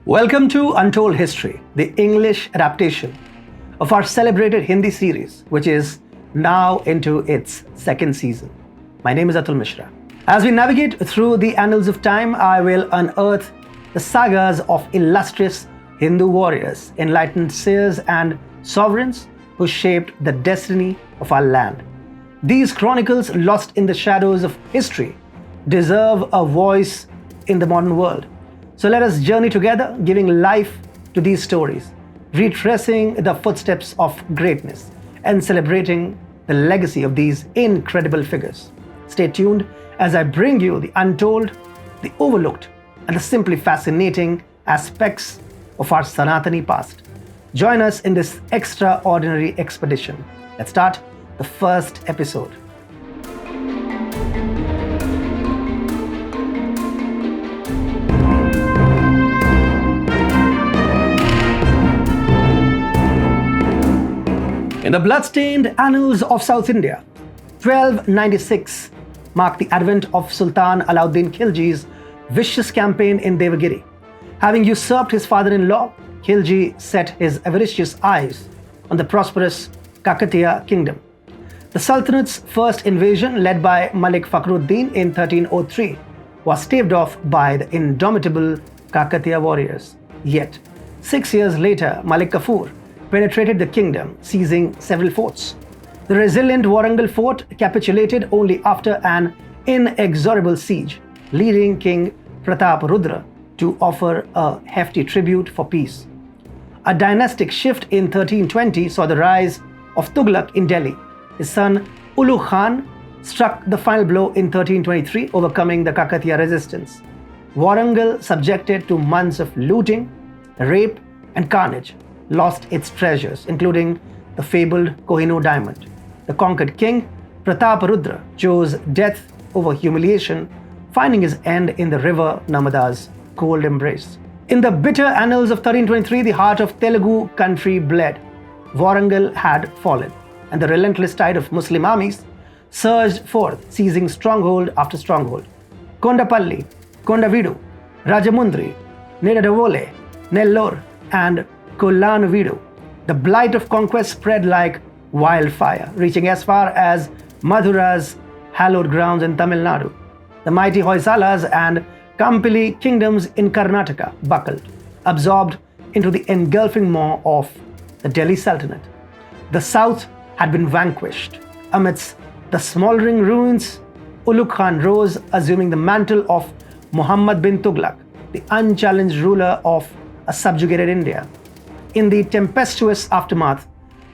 Welcome to Untold History, the English adaptation of our celebrated Hindi series, which is now into its second season. My name is Atul Mishra. As we navigate through the annals of time, I will unearth the sagas of illustrious Hindu warriors, enlightened seers, and sovereigns who shaped the destiny of our land. These chronicles, lost in the shadows of history, deserve a voice in the modern world. So let us journey together, giving life to these stories, retracing the footsteps of greatness, and celebrating the legacy of these incredible figures. Stay tuned as I bring you the untold, the overlooked, and the simply fascinating aspects of our Sanatani past. Join us in this extraordinary expedition. Let's start the first episode. In the bloodstained annals of South India, 1296 marked the advent of Sultan Alauddin Khilji's vicious campaign in Devagiri. Having usurped his father-in-law, Khilji set his avaricious eyes on the prosperous Kakatiya kingdom. The Sultanate's first invasion, led by Malik Fakhruddin in 1303, was staved off by the indomitable Kakatiya warriors. Yet, 6 years later, Malik Kafur penetrated the kingdom, seizing several forts. The resilient Warangal fort capitulated only after an inexorable siege, leading King Pratap Rudra to offer a hefty tribute for peace. A dynastic shift in 1320 saw the rise of Tughlaq in Delhi. His son Ulu Khan struck the final blow in 1323, overcoming the Kakatiya resistance. Warangal, subjected to months of looting, rape, and carnage, lost its treasures, including the fabled Kohinoor diamond. The conquered king, Pratap Rudra, chose death over humiliation, finding his end in the river Narmada's cold embrace. In the bitter annals of 1323, the heart of Telugu country bled. Warangal had fallen, and the relentless tide of Muslim armies surged forth, seizing stronghold after stronghold. Kondapalli, Kondavidu, Rajamundri, Nedadavole, Nellore, and Kolanavidu. The blight of conquest spread like wildfire, reaching as far as Madhura's hallowed grounds in Tamil Nadu. The mighty Hoysalas and Kampili kingdoms in Karnataka buckled, absorbed into the engulfing maw of the Delhi Sultanate. The south had been vanquished. Amidst the smoldering ruins, Ulugh Khan rose, assuming the mantle of Muhammad bin Tughlaq, the unchallenged ruler of a subjugated India. In the tempestuous aftermath,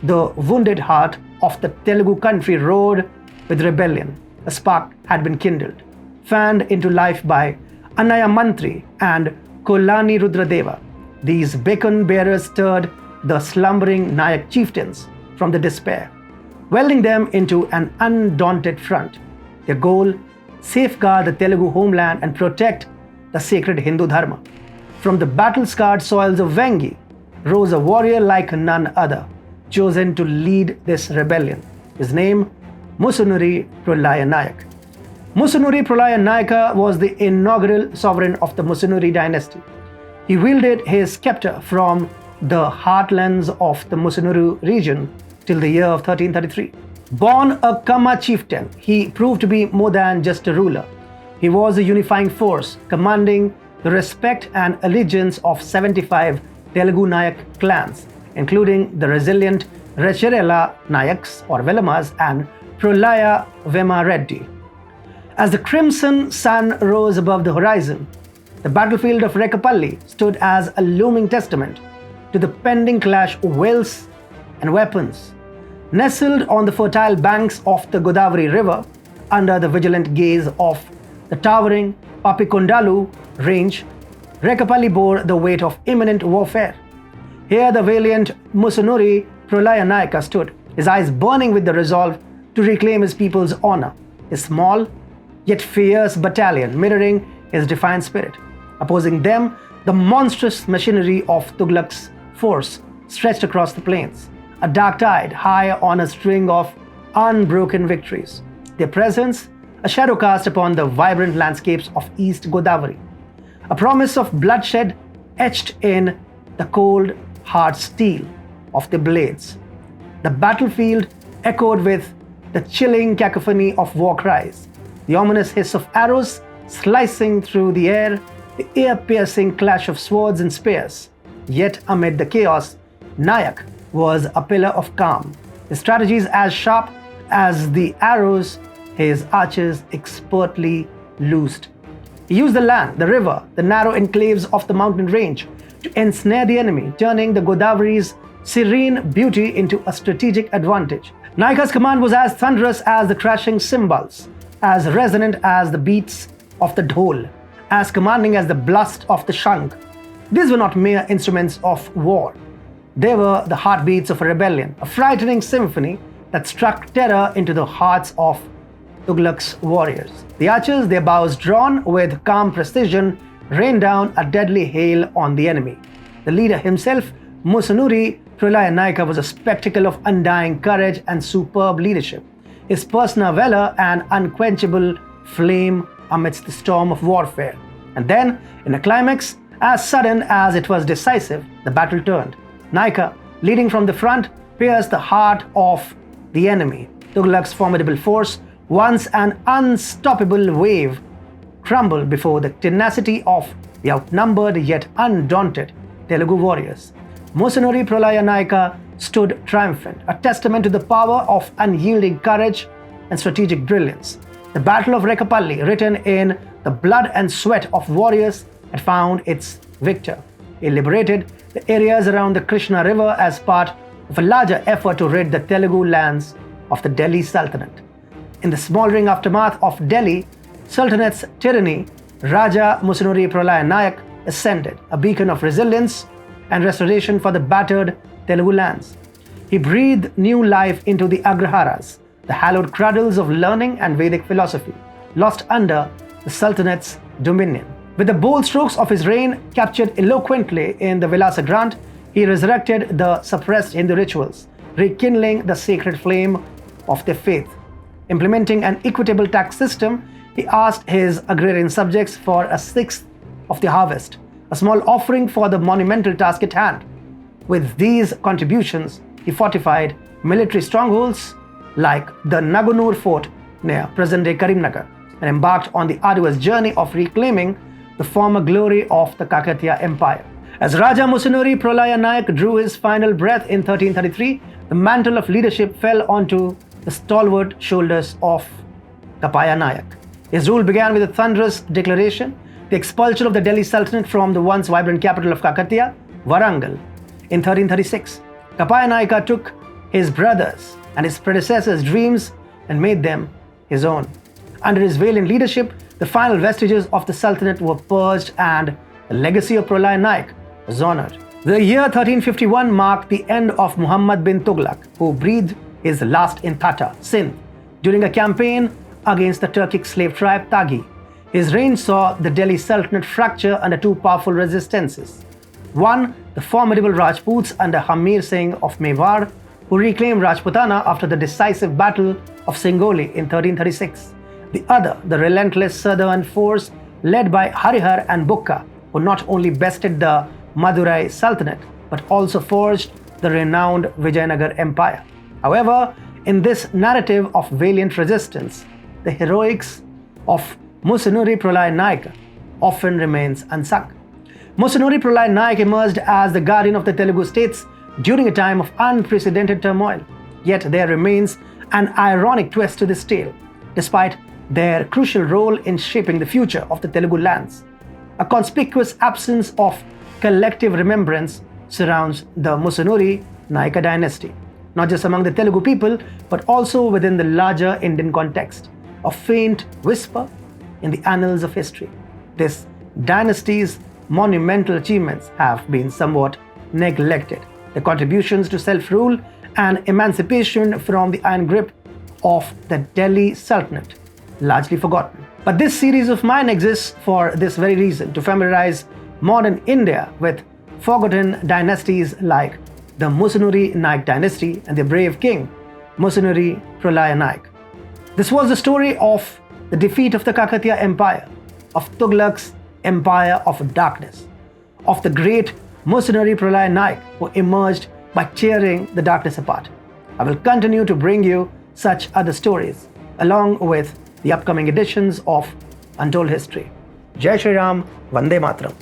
the wounded heart of the Telugu country roared with rebellion. A spark had been kindled, fanned into life by Annaya Mantri and Kolani Rudradeva. These beacon bearers stirred the slumbering Nayak chieftains from the despair, welding them into an undaunted front. Their goal: safeguard the Telugu homeland and protect the sacred Hindu Dharma. From the battle-scarred soils of Vengi rose a warrior like none other, chosen to lead this rebellion. His name, Musunuri Pralaya Nayak. Musunuri Pralaya Nayaka was the inaugural sovereign of the Musunuri dynasty. He wielded his scepter from the heartlands of the Musunuru region till the year of 1333. Born a Kama chieftain, he proved to be more than just a ruler. He was a unifying force, commanding the respect and allegiance of 75 Telugu Nayak clans, including the resilient Recherela Nayaks or Velamas and Pralaya Vema Reddy. As the crimson sun rose above the horizon, the battlefield of Rekapalli stood as a looming testament to the pending clash of wills and weapons. Nestled on the fertile banks of the Godavari River, under the vigilant gaze of the towering Papikondalu range, Rekapalli bore the weight of imminent warfare. Here the valiant Musunuri Pralaya Nayaka stood, his eyes burning with the resolve to reclaim his people's honor. A small yet fierce battalion mirroring his defiant spirit. Opposing them, the monstrous machinery of Tughlaq's force stretched across the plains, a dark tide high on a string of unbroken victories. Their presence, a shadow cast upon the vibrant landscapes of East Godavari. A promise of bloodshed etched in the cold, hard steel of the blades. The battlefield echoed with the chilling cacophony of war cries, the ominous hiss of arrows slicing through the air, the ear-piercing clash of swords and spears. Yet amid the chaos, Nayak was a pillar of calm, his strategies as sharp as the arrows his archers expertly loosed. He used the land, the river, the narrow enclaves of the mountain range to ensnare the enemy, turning the Godavari's serene beauty into a strategic advantage. Nayaka's command was as thunderous as the crashing cymbals, as resonant as the beats of the dhol, as commanding as the blast of the shank. These were not mere instruments of war. They were the heartbeats of a rebellion, a frightening symphony that struck terror into the hearts of Tughlaq's warriors. The archers, their bows drawn with calm precision, rained down a deadly hail on the enemy. The leader himself, Musunuri Prolaya Nayaka, was a spectacle of undying courage and superb leadership. His personal valor an unquenchable flame amidst the storm of warfare. And then, in a climax as sudden as it was decisive, the battle turned. Nayaka, leading from the front, pierced the heart of the enemy. Tughlaq's formidable force, once an unstoppable wave, crumbled before the tenacity of the outnumbered yet undaunted Telugu warriors. Musunuri Prolaya Nayaka stood triumphant, a testament to the power of unyielding courage and strategic brilliance. The Battle of Rekapalli, written in the blood and sweat of warriors, had found its victor. He liberated the areas around the Krishna River as part of a larger effort to rid the Telugu lands of the Delhi Sultanate. In the smoldering aftermath of Delhi Sultanate's tyranny, Raja Musunuri Prolaya Nayak ascended, a beacon of resilience and restoration for the battered Telugu lands. He breathed new life into the Agraharas, the hallowed cradles of learning and Vedic philosophy, lost under the Sultanate's dominion. With the bold strokes of his reign captured eloquently in the Vilasa Grant, he resurrected the suppressed Hindu rituals, rekindling the sacred flame of their faith. Implementing an equitable tax system, he asked his agrarian subjects for a sixth of the harvest, a small offering for the monumental task at hand. With these contributions, he fortified military strongholds like the Nagunur fort near present-day Karimnagar and embarked on the arduous journey of reclaiming the former glory of the Kakatiya Empire. As Raja Musunuri Prolaya Nayak drew his final breath in 1333, the mantle of leadership fell onto the stalwart shoulders of Kapaya Nayak. His rule began with a thunderous declaration, the expulsion of the Delhi Sultanate from the once vibrant capital of Kakatiya, Warangal. In 1336, Kapaya Nayaka took his brothers and his predecessors' dreams and made them his own. Under his valiant leadership, the final vestiges of the Sultanate were purged and the legacy of Prolaya Nayak was honored. The year 1351 marked the end of Muhammad bin Tughlaq, who breathed his last in Thatta, Sindh, during a campaign against the Turkic slave tribe Taghi. His reign saw the Delhi Sultanate fracture under two powerful resistances. One, the formidable Rajputs under Hamir Singh of Mewar, who reclaimed Rajputana after the decisive Battle of Singoli in 1336. The other, the relentless southern force led by Harihar and Bukka, who not only bested the Madurai Sultanate but also forged the renowned Vijayanagar Empire. However, in this narrative of valiant resistance, the heroics of Musunuri Prolaya Nayaka often remains unsung. Musunuri Prolaya Nayak emerged as the guardian of the Telugu states during a time of unprecedented turmoil. Yet there remains an ironic twist to this tale, despite their crucial role in shaping the future of the Telugu lands. A conspicuous absence of collective remembrance surrounds the Musunuri Nayaka dynasty, not just among the Telugu people, but also within the larger Indian context, a faint whisper in the annals of history. This dynasty's monumental achievements have been somewhat neglected, the contributions to self-rule and emancipation from the iron grip of the Delhi Sultanate largely forgotten. But this series of mine exists for this very reason, to familiarize modern India with forgotten dynasties like the Musunuri Nayak dynasty and their brave king, Musunuri Prolaya Nayak. This was the story of the defeat of the Kakatiya Empire, of Tughlaq's empire of darkness, of the great mercenary Pralay Naik who emerged by tearing the darkness apart. I will continue to bring you such other stories along with the upcoming editions of Untold History. Jai Shri Ram, Vande Matram.